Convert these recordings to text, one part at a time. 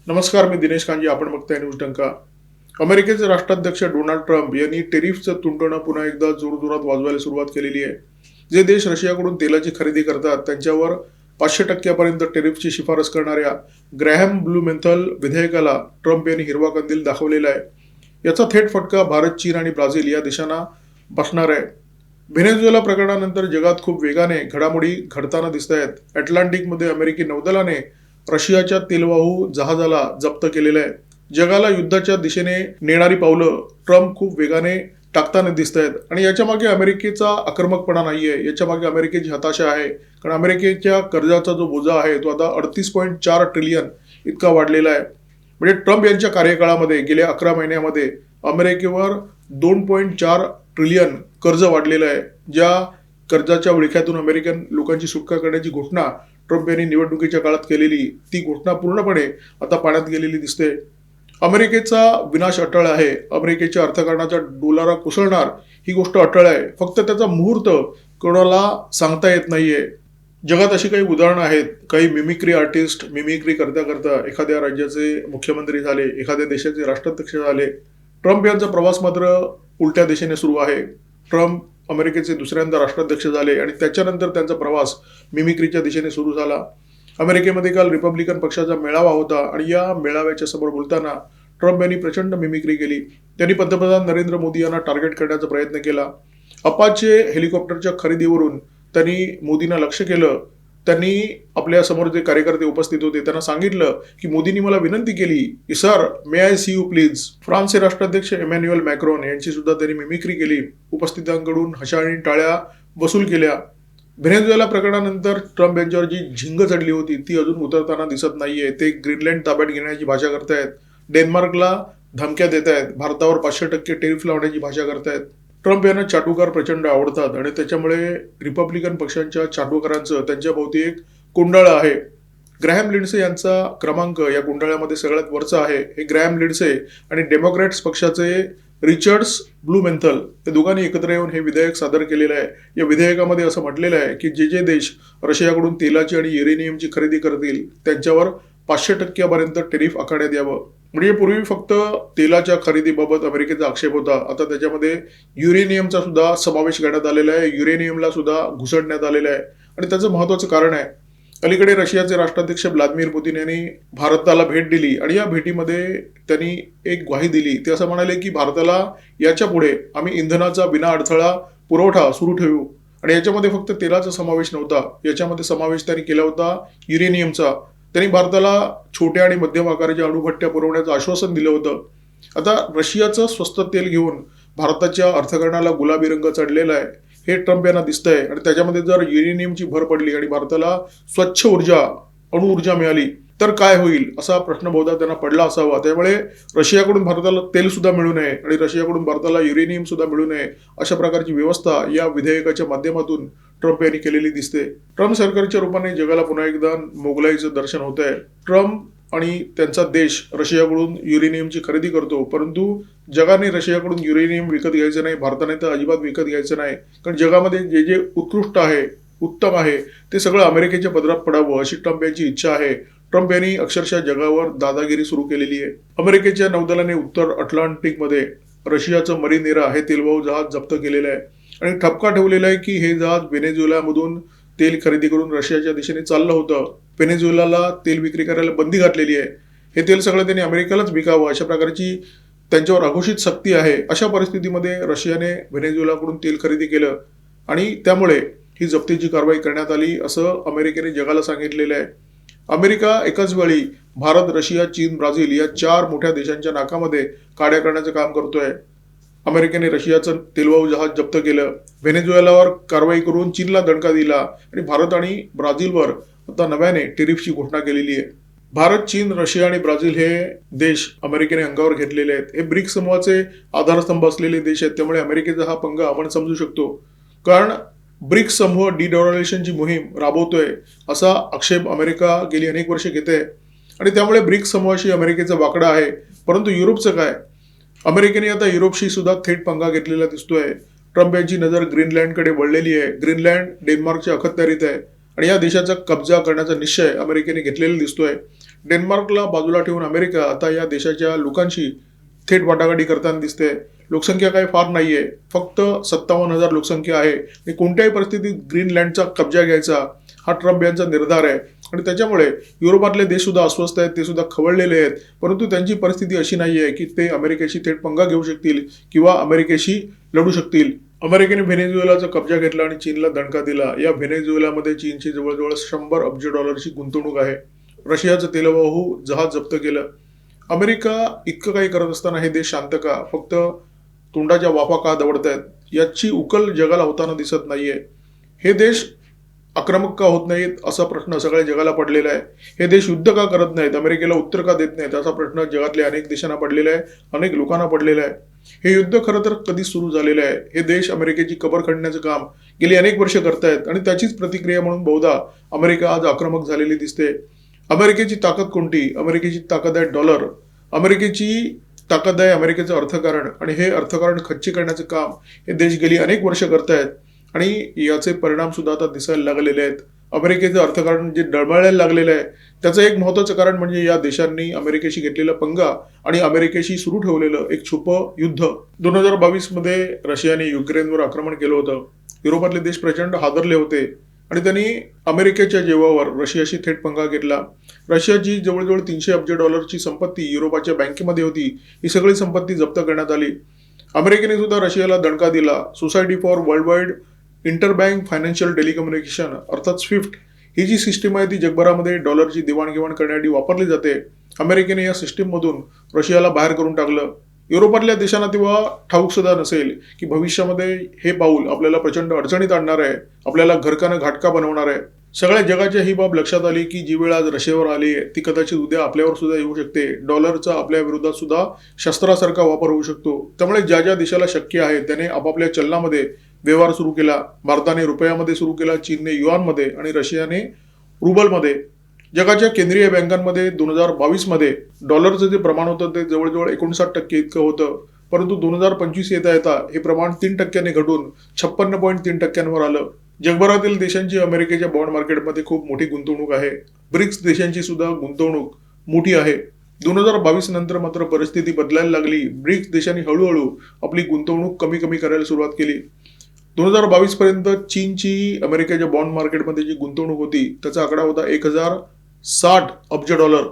नमस्कार, मी दिनेश कांजी. आपण बघताय न्यूज डंका. अमेरिकेचे राष्ट्राध्यक्ष डोनाल्ड ट्रम्प यांनी टेरिफचं तुंटणं पुन्हा एकदा जोरजोरात वाजवायला सुरुवात केलेली आहे. जे देश रशियाकडून तेलाची खरेदी करतात त्यांच्यावर 500% पर्यंत टेरिफची शिफारस करणाऱ्या ग्रॅहम ब्लूमेंथल विधेयकाला ट्रम्प यांनी हिरवा कंदील दाखवलेला आहे. याचा थेट फटका भारत, चीन आणि ब्राझील या देशांना बसणार आहे. व्हेनेझुएला प्रकरणानंतर जगात खूप वेगाने घडामोडी घडताना दिसत आहेत. अटलांटिकमध्ये अमेरिकी नौदलाने रशियाच्या तेलवाहू जहाजाला जप्त केलेलं आहे. जगाला युद्धाच्या दिशेने नेणारी पावलं ट्रम्प खूप वेगाने टाकताना दिसत आहेत आणि याच्या मागे अमेरिकेचा आक्रमकपणा नाहीये, याच्या मागे अमेरिकेची हताशा आहे. कारण अमेरिकेच्या कर्जाचा जो बोजा आहे तो आता 38.4 ट्रिलियन इतका वाढलेला आहे. म्हणजे ट्रम्प यांच्या कार्यकाळामध्ये गेल्या 11 महिन्यामध्ये अमेरिकेवर 2.4 ट्रिलियन कर्ज वाढलेलं आहे. ज्या कर्जाच्या विळख्यातून अमेरिकन लोकांची सुटका करण्याची घोषणा ट्रम्प यांनी निवडणुकीच्या काळात केलेली, ती घोषणा पूर्णपणे आता पाण्यात गेलेली दिसते. अमेरिकेचा विनाश अटळ आहे. अमेरिकेच्या अर्थकारणाचा डोलारा कोसळणार ही गोष्ट अटळ आहे. फक्त त्याचा मुहूर्त कोणाला सांगता येत नाहीये. जगात अशी काही उदाहरणं आहेत. काही मिमिक्री आर्टिस्ट मिमिक्री करता करता एखाद्या राज्याचे मुख्यमंत्री झाले, एखाद्या देशाचे राष्ट्राध्यक्ष झाले. ट्रम्प यांचा प्रवास मात्र उलट्या दिशेने सुरू आहे. ट्रम्प अमेरिकेचे दुसऱ्यांदा राष्ट्राध्यक्ष झाले आणि त्याच्यानंतर त्यांचा प्रवास मिमिक्रीच्या दिशेने सुरू झाला. अमेरिकेमध्ये काल रिपब्लिकन पक्षाचा मेळावा होता आणि या मेळाव्याच्या समोर बोलताना ट्रम्प यांनी प्रचंड मिमिक्री केली. त्यांनी पंतप्रधान नरेंद्र मोदी यांना टार्गेट करण्याचा प्रयत्न केला. अपाचे हेलिकॉप्टरच्या खरेदीवरून त्यांनी मोदींना लक्ष केलं. त्यांनी आपल्या समोर जे कार्यकर्ते उपस्थित होते त्यांना सांगितलं की मोदींनी मला विनंती केली की sir, may I see you please. फ्रान्सचे राष्ट्राध्यक्ष इमॅन्युएल मॅक्रोन यांची सुद्धा त्यांनी मिमिक्री केली. उपस्थितांकडून हशाळी टाळ्या वसूल केल्या. व्हेनेझुएला प्रकरणानंतर ट्रम्प यांच्यावर जी झिंग चढली होती ती अजून उतरताना दिसत नाहीये. ते ग्रीनलँड ताब्यात घेण्याची भाषा करतायत. डेन्मार्कला धमक्या देत आहेत. भारतावर 500% टेरिफ लावण्याची भाषा करतायत. ट्रम्प यांना चाटुकार प्रचंड आवडतात आणि त्याच्यामुळे रिपब्लिकन पक्षांच्या चाटुकारांचं त्यांच्याभोवती एक कुंडाळं आहे. ग्रॅहम लिंडसे यांचा क्रमांक या कुंडाळ्यामध्ये सगळ्यात वरचा आहे. हे ग्रॅहम लिंडसे आणि डेमोक्रॅट्स पक्षाचे रिचर्ड्स ब्लूमेंथल या दोघांनी एकत्र येऊन हे विधेयक सादर केलेलं आहे. या विधेयकामध्ये असं म्हटलेलं आहे की जे देश रशियाकडून तेलाची आणि युरेनियमची खरेदी करतील त्यांच्यावर 500% पर्यंत टेरिफ आकारण्यात यावं. म्हणजे पूर्वी फक्त तेलाच्या खरेदीबाबत अमेरिकेचा आक्षेप होता. आता त्याच्यामध्ये युरेनियमचा सुद्धा समावेश करण्यात आलेला आहे. युरेनियमला सुद्धा घुसडण्यात आलेलं आहे आणि त्याचं महत्त्वाचं कारण आहे. अलीकडे रशियाचे राष्ट्राध्यक्ष व्लादिमीर पुतिन यांनी भारताला भेट दिली आणि या भेटीमध्ये त्यांनी एक ग्वाही दिली. ते असं म्हणाले की भारताला याच्या पुढे आम्ही इंधनाचा विना अडथळा पुरवठा सुरू ठेवू आणि याच्यामध्ये फक्त तेलाचा समावेश नव्हता, याच्यामध्ये समावेश त्यांनी केला होता युरेनियमचा. त्यांनी भारताला छोट्या आणि मध्यम आकाराच्या अणुभट्ट्या पुरवण्याचं आश्वासन दिलं होतं. आता रशियाचं स्वस्त तेल घेऊन भारताच्या अर्थकारणाला गुलाबी रंग चढलेला आहे हे ट्रम्प यांना दिसतंय आणि त्याच्यामध्ये जर युरेनियमची भर पडली आणि भारताला स्वच्छ ऊर्जा, अणुऊर्जा मिळाली तर काय होईल असा प्रश्न बहुधा त्यांना पडला असावा. त्यामुळे रशियाकडून भारताला तेल सुद्धा मिळू नये आणि रशियाकडून भारताला युरेनियम सुद्धा मिळू नये अशा प्रकारची व्यवस्था या विधेयकाच्या माध्यमातून ट्रम्प यांनी केलेली दिसते. ट्रम्प सरकारच्या रूपाने जगाला पुन्हा एकदा मोगलाईचं दर्शन होत आहे. ट्रम्प आणि त्यांचा देश रशियाकडून युरेनियमची खरेदी करतो, परंतु जगाने रशियाकडून युरेनियम विकत घ्यायचं नाही, भारताने तर अजिबात विकत घ्यायचं नाही. कारण जगामध्ये जे जे उत्कृष्ट आहे, उत्तम आहे ते सगळं अमेरिकेच्या पदरात पडावं अशी ट्रम्प यांची इच्छा आहे. ट्रम्प यांनी अक्षरशः जगावर दादागिरी सुरू केलेली आहे. अमेरिकेच्या नौदलाने उत्तर अटलांटिकमध्ये रशियाचं मरिनेरा हे तेलवाहू जहाज जप्त केलेलं आहे आणि ठपका ठेवलेला आहे की हे जहाज व्हेनेझुएलामधून तेल खरेदी करून रशियाच्या दिशेने चाललं होतं. व्हेनेझुएलाला तेल विक्री करायला बंदी घातलेली आहे. हे तेल सगळं त्यांनी अमेरिकेलाच विकावं अशा प्रकारची त्यांच्यावर अघोषित सक्ती आहे. अशा परिस्थितीमध्ये रशियाने व्हेनेझुएलाकडून तेल खरेदी केलं आणि त्यामुळे ही जप्तीची कारवाई करण्यात आली असं अमेरिकेने जगाला सांगितलेलं आहे. अमेरिका एकाच वेळी भारत, रशिया, चीन, ब्राझील या 4 मोठ्या देशांच्या नाकामध्ये काड्या करण्याचं काम करतोय. अमेरिकेने रशियाचं तेलवाहू जहाज जप्त केलं, व्हेनेझुएलावर कारवाई करून चीनला दणका दिला आणि भारत आणि ब्राझीलवर आता नव्याने टेरिफची घोषणा केलेली आहे. भारत, चीन, रशिया आणि ब्राझील हे देश अमेरिकेने अंगावर घेतलेले आहेत. हे ब्रिक्स समूहाचे आधारस्तंभ असलेले देश आहेत. त्यामुळे अमेरिकेचा हा पंगा आपण समजू शकतो. कारण ब्रिक्स समूह डिडॉलरायझेशनची मोहीम राबवतोय असा आक्षेप अमेरिका गेली अनेक वर्षे घेते आणि त्यामुळे ब्रिक्स समूहाशी अमेरिकेचा वाकडा आहे. परंतु युरोपचं काय? अमेरिकेने आता युरोपशी सुद्धा थेट पंगा घेतलेला दिसतोय. ट्रम्प यांची नजर ग्रीनलँडकडे वळलेली आहे. ग्रीनलँड डेन्मार्कच्या अखत्यारीत आहे आणि या देशाचा कब्जा करण्याचा निश्चय अमेरिकेने घेतलेला दिसतोय. डेन्मार्कला बाजूला ठेवून अमेरिका आता या देशाच्या लोकांशी थेट वाटाघाटी करताना दिसते. लोकसंख्या काही फार नाहीये, फक्त 57,000 लोकसंख्या आहे आणि कोणत्याही परिस्थितीत ग्रीनलँडचा कब्जा घ्यायचा हा ट्रम्प यांचा निर्धार आहे. आणि त्याच्यामुळे युरोपातले देश सुद्धा अस्वस्थ आहेत, ते सुद्धा खवळलेले आहेत. परंतु त्यांची परिस्थिती अशी नाहीये की ते अमेरिकेशी थेट पंगा घेऊ शकतील किंवा अमेरिकेशी लढू शकतील. अमेरिकेने व्हेनेझुएलाचा कब्जा घेतला आणि चीनला दणका दिला. या व्हेनेझुएलामध्ये चीनची जवळजवळ 100 अब्ज डॉलरची गुंतवणूक आहे. रशियाचं तेलवाहू जहाज जप्त केलं. अमेरिका इतकं काही करत असताना हे देश शांत का? फक्त तोंडाच्या वाफा का दवडतायत याची उकल जगाला होताना दिसत नाहीये. हे देश आक्रमक का होत नाहीत असा प्रश्न सगळ्या जगाला पडलेला आहे. हे देश युद्ध का करत नाहीत, अमेरिकेला उत्तर का देत नाहीत असा प्रश्न जगातल्या अनेक देशांना पडलेला आहे, अनेक लोकांना पडलेला आहे. हे युद्ध खरं तर कधी सुरू झालेलं आहे. हे देश अमेरिकेची कबर खणण्याचं काम गेली अनेक वर्ष करतायत आणि त्याचीच प्रतिक्रिया म्हणून बहुधा अमेरिका आज आक्रमक झालेली दिसते. अमेरिकेची ताकद कोणती? अमेरिकेची ताकद आहे डॉलर. अमेरिकेची ताकद आहे अमेरिकेचं अर्थकारण आणि हे अर्थकारण खच्ची करण्याचं काम हे देश गेली अनेक वर्ष करतायत आणि याचे परिणाम सुद्धा आता दिसायला लागलेले आहेत. अमेरिकेचं अर्थकारण जे डळमळायला लागलेलं आहे त्याचं एक महत्त्वाचं कारण म्हणजे या देशांनी अमेरिकेशी घेतलेला पंगा आणि अमेरिकेशी सुरू ठेवलेलं एक छुपं युद्ध. 2022 मध्ये रशियाने युक्रेनवर आक्रमण केलं होतं. युरोपातले देश प्रचंड हादरले होते आणि त्यांनी अमेरिकेच्या जेवावर रशियाशी थेट पंगा घेतला. रशियाची जवळजवळ 300 अब्ज डॉलरची संपत्ती युरोपाच्या बँकेमध्ये होती. ही सगळी संपत्ती जप्त करण्यात आली. अमेरिकेने सुद्धा रशियाला दणका दिला. Society for world wide interbank financial telecommunication अर्थात स्विफ्ट ही जी सिस्टीम आहे ती जगभरामध्ये डॉलरची देवाणघेवाण करण्यासाठी वापरली जाते. अमेरिकेने या सिस्टीममधून रशियाला बाहेर करून टाकलं. युरोपातल्या देशांना तेव्हा ठाऊक सुद्धा नसेल की भविष्यामध्ये हे पाऊल आपल्याला प्रचंड अडचणीत आणणार आहे, आपल्याला घरकानं घाटका बनवणार आहे. सगळ्या जगाच्या ही बाब लक्षात आली की जी वेळ आज रशियावर आली आहे ती कदाचित उद्या आपल्यावर सुद्धा येऊ शकते. डॉलरचा आपल्या विरोधात सुद्धा शस्त्रासारखा वापर होऊ शकतो. त्यामुळे ज्या ज्या देशाला शक्य आहे त्याने आपापल्या चलनामध्ये व्यवहार सुरू केला. भारताने रुपयामध्ये सुरू केला, चीनने युआनमध्ये आणि रशियाने रुबलमध्ये. जगाच्या केंद्रीय बँकांमध्ये 2022 मध्ये डॉलरचं जे प्रमाण होतं ते जवळजवळ 59% इतकं होतं. परंतु 2025 येता येता हे प्रमाण 3% घटून 56.3% आलं. जगभरातील देशांची अमेरिकेच्या बॉन्ड मार्केटमध्ये खूप मोठी गुंतवणूक आहे. ब्रिक्स देशांची सुद्धा गुंतवणूक मोठी आहे. 2022 नंतर मात्र परिस्थिती बदलायला लागली. ब्रिक्स देशांनी हळूहळू आपली गुंतवणूक कमी कमी करायला सुरुवात केली. 2022 पर्यंत चीनची अमेरिकेच्या बॉन्ड मार्केटमध्ये जी गुंतवणूक होती त्याचा आकडा होता 1060 अब्ज डॉलर.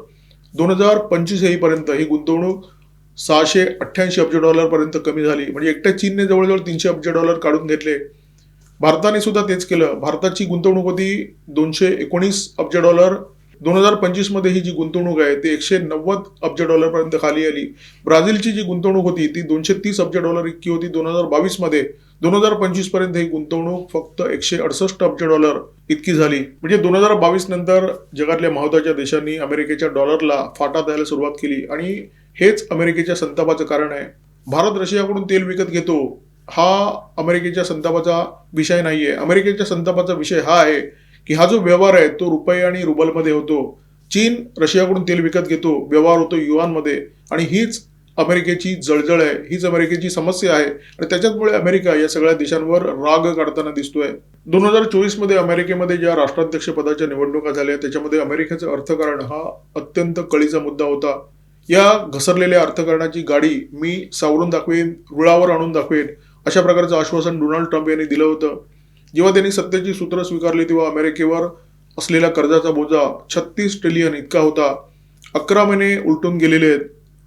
2025 येईपर्यंत ही गुंतवणूक 688 अब्ज डॉलर पर्यंत कमी झाली. म्हणजे एकट्या चीनने जवळजवळ 300 अब्ज डॉलर काढून घेतले. भारताने सुद्धा तेच केलं. भारताची गुंतवणूक होती 219 अब्ज डॉलर. 2025 मध्ये ही जी गुंतवणूक आहे ती 190 अब्ज डॉलर पर्यंत खाली आली. ब्राझीलची जी गुंतवणूक होती ती 230 अब्ज डॉलर इतकी होती 2022 मध्ये. 2025 पर्यंत ही गुंतवणूक फक्त 168 अब्ज डॉलर इतकी झाली. म्हणजे 2022 नंतर जगातल्या महत्त्वाच्या देशांनी अमेरिकेच्या डॉलरला फाटा द्यायला सुरुवात केली आणि हेच अमेरिकेच्या संतापाचं कारण आहे. भारत रशियाकडून तेल विकत घेतो हा अमेरिकेच्या संतापाचा विषय नाहीये. अमेरिकेच्या संतापाचा विषय हा आहे की हा जो व्यवहार आहे तो रुपये आणि रुबलमध्ये होतो. चीन रशियाकडून तेल विकत घेतो, व्यवहार होतो युआनमध्ये आणि हीच अमेरिकेची जळजळ आहे, हीच अमेरिकेची समस्या आहे आणि त्याच्यामुळे अमेरिका या सगळ्या देशांवर राग काढताना दिसतोय. 2024 मध्ये अमेरिकेमध्ये ज्या राष्ट्राध्यक्ष पदाच्या निवडणुका झाल्या त्याच्यामध्ये अमेरिकेचं अर्थकारण हा अत्यंत कळीचा मुद्दा होता. या घसरलेल्या अर्थकारणाची गाडी मी सावरून दाखवेन, रुळावर आणून दाखवेन अशा प्रकारचं आश्वासन डोनाल्ड ट्रम्प यांनी दिलं होतं. जेव्हा त्यांनी सत्तेची सूत्र स्वीकारली तेव्हा अमेरिकेवर असलेला कर्जाचा बोजा 36 ट्रिलियन इतका होता. 11 महिने उलटून गेलेले आहेत.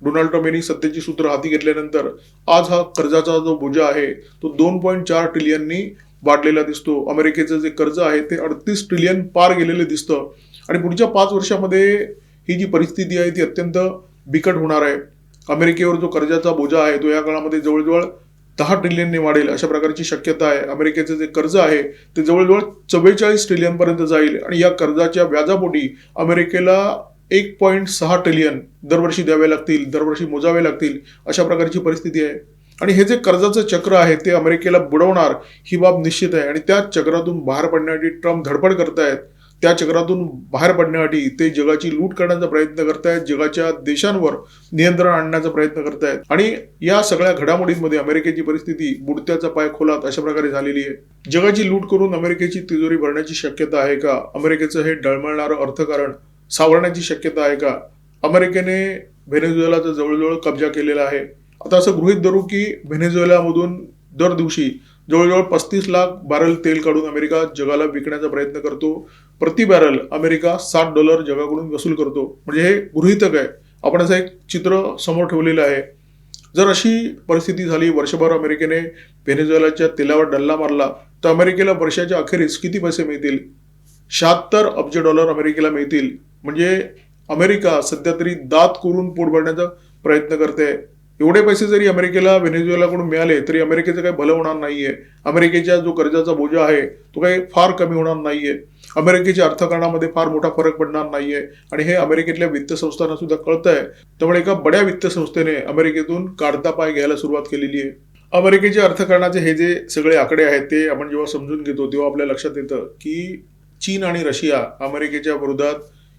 डोनाल्ड ट्रम्प यांनी सत्तेची सूत्र हाती घेतल्यानंतर आज हा कर्जाचा जो बोजा आहे तो 2.4 ट्रिलियननी वाढलेला दिसतो. अमेरिकेचं जे कर्ज आहे ते 38 ट्रिलियन पार गेलेले दिसतं आणि पुढच्या 5 वर्षामध्ये ही जी परिस्थिती आहे ती अत्यंत बिकट होणार आहे. अमेरिकेवर जो कर्जाचा बोजा आहे तो या काळामध्ये जवळजवळ 10 ट्रिलियनने वाढेल अशा प्रकारची शक्यता आहे. अमेरिकेचं जे कर्ज आहे ते जवळजवळ 44 ट्रिलियन पर्यंत जाईल आणि या कर्जाच्या व्याजापोटी अमेरिकेला 1.6 ट्रिलियन दरवर्षी द्यावे लागतील, दरवर्षी मोजावे लागतील अशा प्रकारची परिस्थिती आहे. आणि हे जे कर्जाचं चक्र आहे ते अमेरिकेला बुडवणार ही बाब निश्चित आहे आणि त्या चक्रातून बाहेर पडण्यासाठी ट्रम्प धडपड करतायत. त्या चक्रातून बाहेर पडण्यासाठी ते जगाची लूट करण्याचा प्रयत्न करतायत, जगाच्या देशांवर नियंत्रण आणण्याचा प्रयत्न करतायत आणि या सगळ्या घडामोडींमध्ये अमेरिकेची परिस्थिती बुडत्याचा पाय खोलात अशा प्रकारे झालेली आहे. जगाची लूट करून अमेरिकेची तिजोरी भरण्याची शक्यता आहे का? अमेरिकेचं हे डळमळणारं अर्थकारण सावरण्याची शक्यता आहे का? अमेरिकेने व्हेनेझुएलाचा जवळजवळ कब्जा केलेला आहे. आता असं गृहीत धरू की व्हेनेझुएलामधून दर दिवशी जवळजवळ 35 लाख बॅरल तेल काढून अमेरिका जगाला विकण्याचा प्रयत्न करतो. प्रति बॅरल अमेरिका $60 जगाकडून वसूल करतो. म्हणजे हे गृहीतक आहे. आपण असं एक चित्र समोर ठेवलेलं आहे. जर अशी परिस्थिती झाली, वर्षभर अमेरिकेने व्हेनेझुएलाच्या तेलावर डल्ला मारला, तर अमेरिकेला वर्षाच्या अखेरीस किती पैसे मिळतील? $76 अब्ज अमेरिकेला मिळतील. म्हणजे अमेरिका सध्या तरी दात करून पोट भरण्याचा प्रयत्न करते. एवढे पैसे जरी अमेरिकेला व्हेनेझुएलाकडून मिळाले तरी अमेरिकेचं काही भलं होणार नाहीये. अमेरिकेच्या जो कर्जाचा बोजा आहे तो काही फार कमी होणार नाहीये. अमेरिकेच्या अर्थकारणामध्ये फार मोठा फरक पडणार नाहीये आणि हे अमेरिकेतल्या वित्त संस्थांना सुद्धा कळतंय. त्यामुळे एका बड्या वित्त संस्थेने अमेरिकेतून काढता पाय घ्यायला सुरुवात केलेली आहे. अमेरिकेच्या अर्थकारणाचे हे जे सगळे आकडे आहेत ते आपण जेव्हा समजून घेतो तेव्हा आपल्या लक्षात येतं की चीन आणि रशिया अमेरिकेच्या विरोधात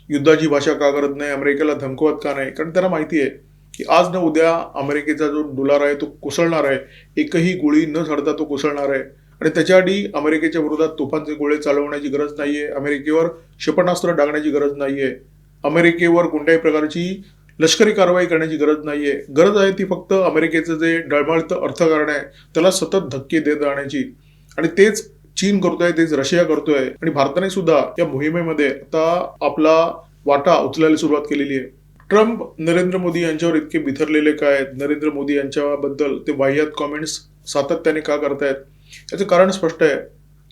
युद्धाची भाषा का करत नाही, अमेरिकेला धमकवत का नाही? कारण त्यांना माहिती आहे की आज न उद्या अमेरिकेचा जो डॉलर आहे तो कोसळणार आहे. एकही गोळी न झडता तो कोसळणार आहे आणि त्याच्याआधी अमेरिकेच्या विरोधात तोफांचे गोळे चालवण्याची गरज नाहीये. अमेरिकेवर क्षेपणास्त्र डागण्याची गरज नाहीये. अमेरिकेवर कोणत्याही प्रकारची लष्करी कारवाई करण्याची गरज नाहीये. गरज आहे ती फक्त अमेरिकेचं जे डळमळतं अर्थकारण आहे त्याला सतत धक्के देत राहण्याची. आणि तेच चीन करतोय, तेच रशिया करतोय आणि भारताने सुद्धा या मोहिमेमध्ये आता आपला वाटा उचलायला सुरुवात केलेली आहे. ट्रम्प नरेंद्र मोदी यांच्यावर इतके बिथरलेले काय? नरेंद्र मोदी यांच्याबद्दल ते वाह्यात कॉमेंट्स सातत्याने का करतायत? याचं कारण स्पष्ट आहे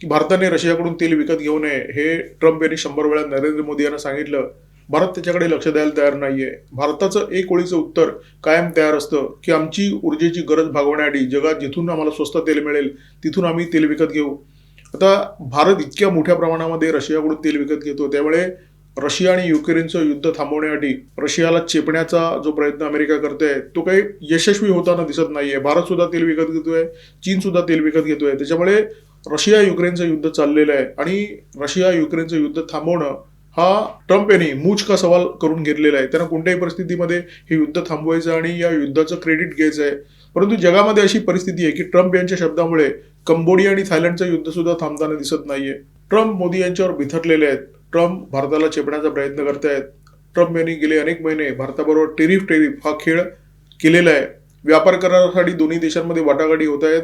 की भारताने रशियाकडून तेल विकत घेऊ नये हे ट्रम्प यांनी 100 वेळा नरेंद्र मोदी यांना सांगितलं. भारत त्याच्याकडे लक्ष द्यायला तयार नाहीये. भारताचं एक ओळीचं उत्तर कायम तयार असतं की आमची ऊर्जेची गरज भागवण्यासाठी जगात जिथून आम्हाला स्वस्त तेल मिळेल तिथून आम्ही तेल विकत घेऊ. आता भारत इतक्या मोठ्या प्रमाणामध्ये रशियाकडून तेल विकत घेतो, त्यामुळे रशिया आणि युक्रेनचं युद्ध थांबवण्यासाठी रशियाला चेपण्याचा जो प्रयत्न अमेरिका करते तो काही यशस्वी होताना दिसत नाहीये. भारत सुद्धा तेल विकत घेतोय, चीन सुद्धा तेल विकत घेतोय. त्याच्यामुळे रशिया युक्रेनचं युद्ध चाललेलं आहे आणि रशिया युक्रेनचं युद्ध थांबवणं हा ट्रम्प यांनी मूच का सवाल करून घेतलेला आहे. त्यांना कोणत्याही परिस्थितीमध्ये हे युद्ध थांबवायचं आणि या युद्धाचं क्रेडिट घ्यायचं आहे. परंतु जगामध्ये अशी परिस्थिती आहे की ट्रम्प यांच्या शब्दामुळे कंबोडिया आणि थायलंडचं युद्ध सुद्धा थांबताना दिसत नाहीये. ट्रम्प मोदी यांच्यावर बिथरलेले आहेत. ट्रम्प भारताला चेपण्याचा प्रयत्न करतायत. ट्रम्प यांनी गेले अनेक महिने भारताबरोबर टेरिफ हा खेळ केलेला आहे. व्यापार करारासाठी दोन्ही देशांमध्ये वाटाघाटी होत आहेत.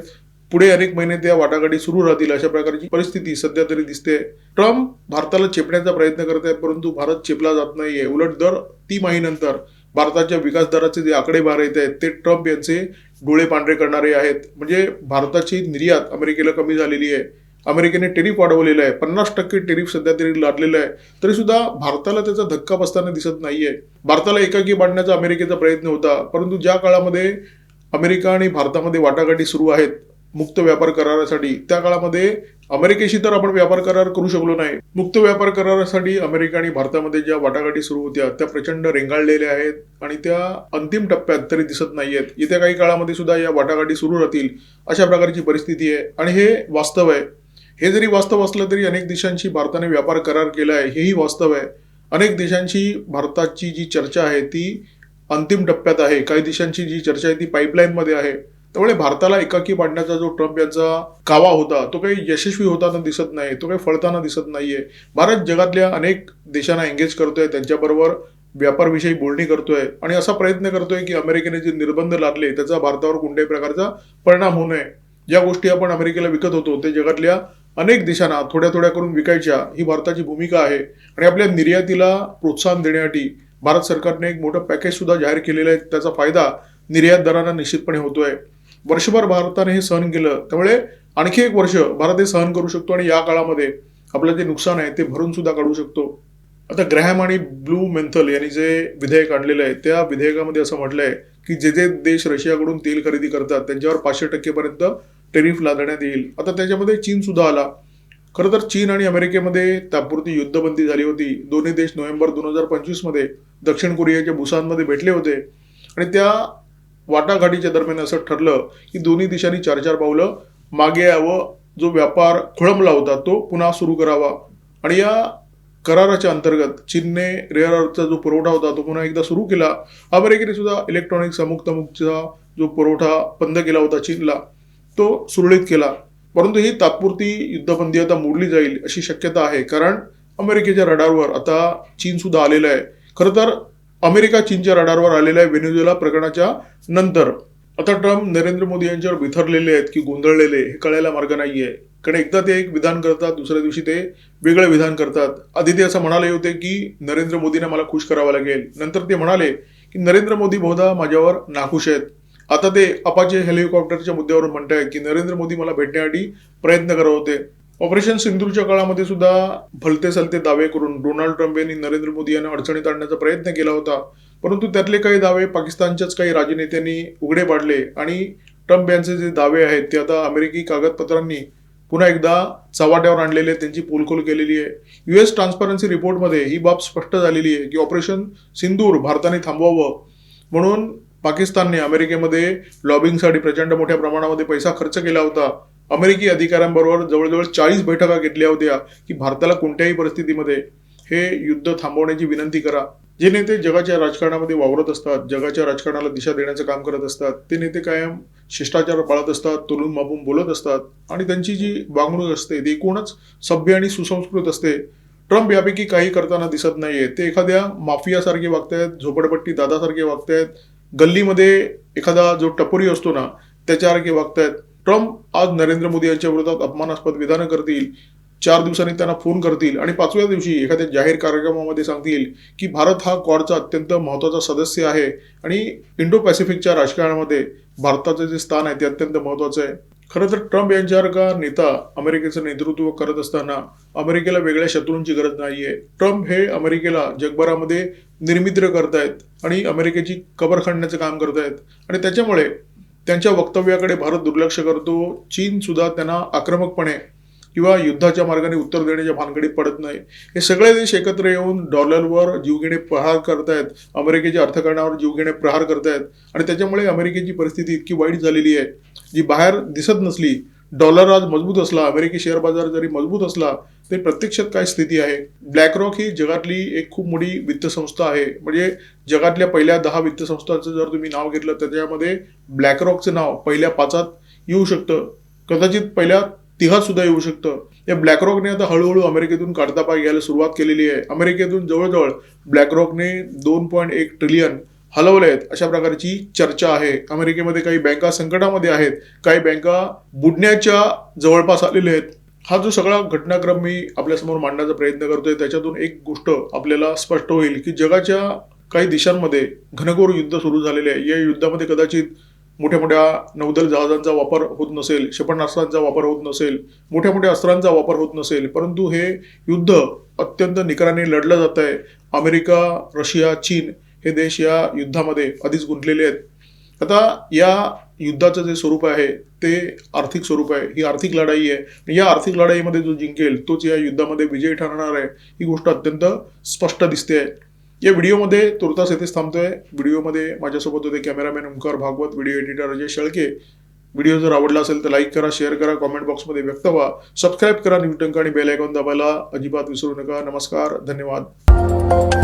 पुढे अनेक महिने त्या वाटाघाटी सुरू राहतील अशा प्रकारची परिस्थिती सध्या तरी दिसते. ट्रम्प भारताला चेपण्याचा प्रयत्न करत आहेत परंतु भारत चेपला जात नाहीये. उलट दर तिमाहीनंतर भारताच्या विकास दराचे जे आकडे बाहेर येत आहेत ते ट्रम्प यांचे डोळे पांढरे करणारे आहेत. म्हणजे भारताची निर्यात अमेरिकेला कमी झालेली आहे. अमेरिकेने टेरिफ वाढवलेलं आहे. 50% टेरिफ सध्या तरी लादलेलं आहे. तरी सुद्धा भारताला त्याचा धक्का बसताना दिसत नाहीये. भारताला एकाकी बांधण्याचा अमेरिकेचा प्रयत्न होता, परंतु ज्या काळामध्ये अमेरिका आणि भारतामध्ये वाटाघाटी सुरू आहेत मुक्त व्यापार करारासाठी, त्या काळामध्ये अमेरिकेशी तर आपण व्यापार करार करू शकलो नाही. मुक्त व्यापार करारासाठी अमेरिका आणि भारतामध्ये ज्या वाटाघाटी सुरू होत्या त्या प्रचंड रेंगाळलेल्या आहेत आणि त्या अंतिम टप्प्यात तरी दिसत नाहीयेत. येत्या काही काळामध्ये सुद्धा या वाटाघाटी सुरू राहतील अशा प्रकारची परिस्थिती आहे आणि हे वास्तव आहे. हे जरी वास्तव असलं तरी अनेक देशांशी भारताने व्यापार करार केला आहे हेही वास्तव आहे. अनेक देशांशी भारताची जी चर्चा आहे ती अंतिम टप्प्यात आहे. काही देशांची जी चर्चा आहे ती पाईपलाईनमध्ये आहे. त्यामुळे भारताला एकाकी पाडण्याचा जो ट्रम्प यांचा कावा होता तो काही यशस्वी होताना दिसत नाही, तो काही फळताना दिसत नाहीये. भारत जगातल्या अनेक देशांना एंगेज करतोय, त्यांच्याबरोबर व्यापारविषयी बोलणी करतोय आणि असा प्रयत्न करतोय की अमेरिकेने जे निर्बंध लादले त्याचा भारतावर कोणत्याही प्रकारचा परिणाम होऊ नये. ज्या गोष्टी आपण अमेरिकेला विकत होतो ते जगातल्या अनेक देशांना थोड्या थोड्या करून विकायच्या ही भारताची भूमिका आहे. आणि आपल्या निर्यातीला प्रोत्साहन देण्यासाठी भारत सरकारने एक मोठं पॅकेज सुद्धा जाहीर केलेलं आहे. त्याचा फायदा निर्यातदारांना निश्चितपणे होतोय. वर्षभर भारताने हे सहन केलं, त्यामुळे आणखी एक वर्ष भारत हे सहन करू शकतो आणि या काळामध्ये आपलं जे नुकसान आहे ते भरून सुद्धा काढू शकतो. आता ग्रॅहम आणि ब्लू मेंथल यांनी जे विधेयक आणलेलं आहे त्या विधेयकामध्ये असं म्हटलंय की जे जे देश रशियाकडून तेल खरेदी करतात त्यांच्यावर 500% पर्यंत टेरिफ लादण्यात येईल. आता त्याच्यामध्ये चीन सुद्धा आला. खरं तर चीन आणि अमेरिकेमध्ये तात्पुरती युद्धबंदी झाली होती. दोन्ही देश नोव्हेंबर 2025 मध्ये दक्षिण कोरियाच्या बुसानमध्ये भेटले होते आणि त्या वाटाघाटीच्या दरम्यान असं ठरलं की दोन्ही देशांनी 4-4 पावलं मागे यावं. जो व्यापार खोळंबला होता तो पुन्हा सुरू करावा आणि या कराराच्या अंतर्गत चीनने रेअर अर्थचा जो पुरवठा होता तो पुन्हा एकदा सुरू केला. अमेरिकेने सुद्धा इलेक्ट्रॉनिक्स अमुकचा जो पुरवठा बंद केला होता चीनला तो सुरळीत केला. परंतु ही तात्पुरती युद्धबंदी आता मोडली जाईल अशी शक्यता आहे, कारण अमेरिकेच्या रडारवर आता चीन सुद्धा आलेलं आहे. खरं तर अमेरिका चीनच्या रडारवर आलेला आहे व्हेनेझुएला प्रकरणाच्या नंतर. आता ट्रम्प नरेंद्र मोदी यांच्यावर बिथरलेले आहेत की गोंधळलेले हे कळायला मार्ग नाहीये. कारण एकदा ते एक विधान करतात, दुसऱ्या दिवशी ते वेगळं विधान करतात. आधी ते असं म्हणाले होते की नरेंद्र मोदींना मला खुश करावं लागेल. नंतर ते म्हणाले की नरेंद्र मोदी बहुधा माझ्यावर नाखुश आहेत. आता ते अपाचे हेलिकॉप्टरच्या मुद्द्यावरून म्हणतायत की नरेंद्र मोदी मला भेटण्यासाठी प्रयत्न करत होते. ऑपरेशन सिंदूरच्या काळामध्ये सुद्धा भलते सलते दावे करून डोनाल्ड ट्रम्प यांनी नरेंद्र मोदी यांना अडचणीत आणण्याचा प्रयत्न केला होता. परंतु त्यातले काही दावे पाकिस्तानच्याच काही राजनेत्यांनी उघडे पाडले आणि ट्रम्प यांचे जे दावे आहेत ते आता अमेरिकी कागदपत्रांनी पुन्हा एकदा चव्हाट्यावर आणलेले आहेत, त्यांची पोलखोल केलेली आहे. युएस ट्रान्सपरन्सी रिपोर्टमध्ये ही बाब स्पष्ट झालेली आहे की ऑपरेशन सिंदूर भारताने थांबवावं म्हणून पाकिस्तानने अमेरिकेमध्ये लॉबिंगसाठी प्रचंड मोठ्या प्रमाणामध्ये पैसा खर्च केला होता. अमेरिकी अधिकाऱ्यांबरोबर जवळजवळ 40 बैठका घेतल्या होत्या की भारताला कोणत्याही परिस्थितीमध्ये हे युद्ध थांबवण्याची विनंती करा. जे नेते जगाच्या राजकारणामध्ये वावरत असतात, जगाच्या राजकारणाला दिशा देण्याचं काम करत असतात, ते नेते कायम शिष्टाचार पाळत असतात, तोलून मापून बोलत असतात आणि त्यांची जी वागणूक असते ती एकूणच सभ्य आणि सुसंस्कृत असते. ट्रम्प यापैकी काही करताना दिसत नाहीये. ते एखाद्या माफियासारखे वागतायत, झोपडपट्टी दादासारखे वागतायत, गल्लीमध्ये एखादा जो टपोरी असतो ना त्याच्यासारखे वागतायत. ट्रम्प आज नरेंद्र मोदी यांच्या विरोधात अपमानास्पद विधानं करतील, 4 दिवसांनी त्यांना फोन करतील आणि 5व्या दिवशी एखाद्या जाहीर कार्यक्रमामध्ये सांगतील की भारत हा क्वाडचा अत्यंत महत्त्वाचा सदस्य आहे आणि इंडो पॅसिफिकच्या राजकारणामध्ये भारताचं जे स्थान आहे ते अत्यंत महत्त्वाचं आहे. खरं तर ट्रम्प यांच्यासारखा नेता अमेरिकेचं नेतृत्व करत असताना अमेरिकेला वेगळ्या शत्रूंची गरज नाहीये. ट्रम्प हे अमेरिकेला जगभरामध्ये निर्मित्र करतायत आणि अमेरिकेची कबर खणण्याचं काम करतायत आणि त्याच्यामुळे त्यांच्या वक्तव्याकडे भारत दुर्लक्ष करतो. चीन सुद्धा त्यांना आक्रमकपणे किंवा युद्धाच्या मार्गाने उत्तर देण्याच्या भानगडीत पडत नाही. हे सगळे देश एकत्र येऊन डॉलरवर जीवघेणे प्रहार करतायत, अमेरिकेच्या अर्थकारणावर जीवघेणे प्रहार करतायत आणि त्याच्यामुळे अमेरिकेची परिस्थिती इतकी वाईट झालेली आहे जी बाहेर दिसत नसली. डॉलर आज मजबूत असला, अमेरिकी शेअर बाजार जरी मजबूत असला तरी प्रत्यक्षात काय स्थिती आहे. ब्लॅकरॉक ही जगातली एक खूप मोठी वित्त संस्था आहे. म्हणजे जगातल्या पहिल्या 10 वित्त संस्थांचं जर तुम्ही नाव घेतलं तर त्याच्यामध्ये ब्लॅकरॉकचं नाव पहिल्या 5 येऊ शकतं, कदाचित पहिल्या 3 सुद्धा येऊ शकतं. या ब्लॅकरॉकने आता हळूहळू अमेरिकेतून काढता पाय घ्यायला सुरुवात केलेली आहे. अमेरिकेतून जवळजवळ ब्लॅकरॉकने 2.1 ट्रिलियन हलवले आहेत अशा प्रकारची चर्चा आहे. अमेरिकेमध्ये काही बँका संकटामध्ये आहेत, काही बँका बुडण्याच्या जवळपास आलेल्या आहेत. हा जो सगळा घटनाक्रम मी आपल्यासमोर मांडण्याचा प्रयत्न करतोय त्याच्यातून एक गोष्ट आपल्याला स्पष्ट होईल की जगाच्या काही देशांमध्ये घनघोर युद्ध सुरू झालेले आहे. या युद्धामध्ये कदाचित मोठ्या मोठ्या नौदल जहाजांचा वापर होत नसेल, क्षेपणास्त्रांचा वापर होत नसेल, मोठ्या मोठ्या अस्त्रांचा वापर होत नसेल, परंतु हे युद्ध अत्यंत निकराने लढलं जात आहे. अमेरिका, रशिया, चीन हे देश या युद्धामध्ये आधीच गुंतलेले आहेत. आता या युद्धाचं जे स्वरूप आहे ते आर्थिक स्वरूप आहे. ही आर्थिक लढाई आहे. या आर्थिक लढाईमध्ये जो जिंकेल तोच या युद्धामध्ये विजयी ठरणार आहे. ही गोष्ट अत्यंत स्पष्ट दिसते आहे. या व्हिडिओमध्ये तुर्तास येथेच थांबतोय. व्हिडिओमध्ये माझ्यासोबत होते cameraman Omkar Bhagwat, video editor Ajay Shelke. Video जर आवडला असेल तर लाईक करा, शेअर करा, कॉमेंट बॉक्समध्ये व्यक्त व्हा, सबस्क्राईब करा, न्यू टंक आणि बेल आयकॉन दाबायला अजिबात विसरू नका. नमस्कार, धन्यवाद.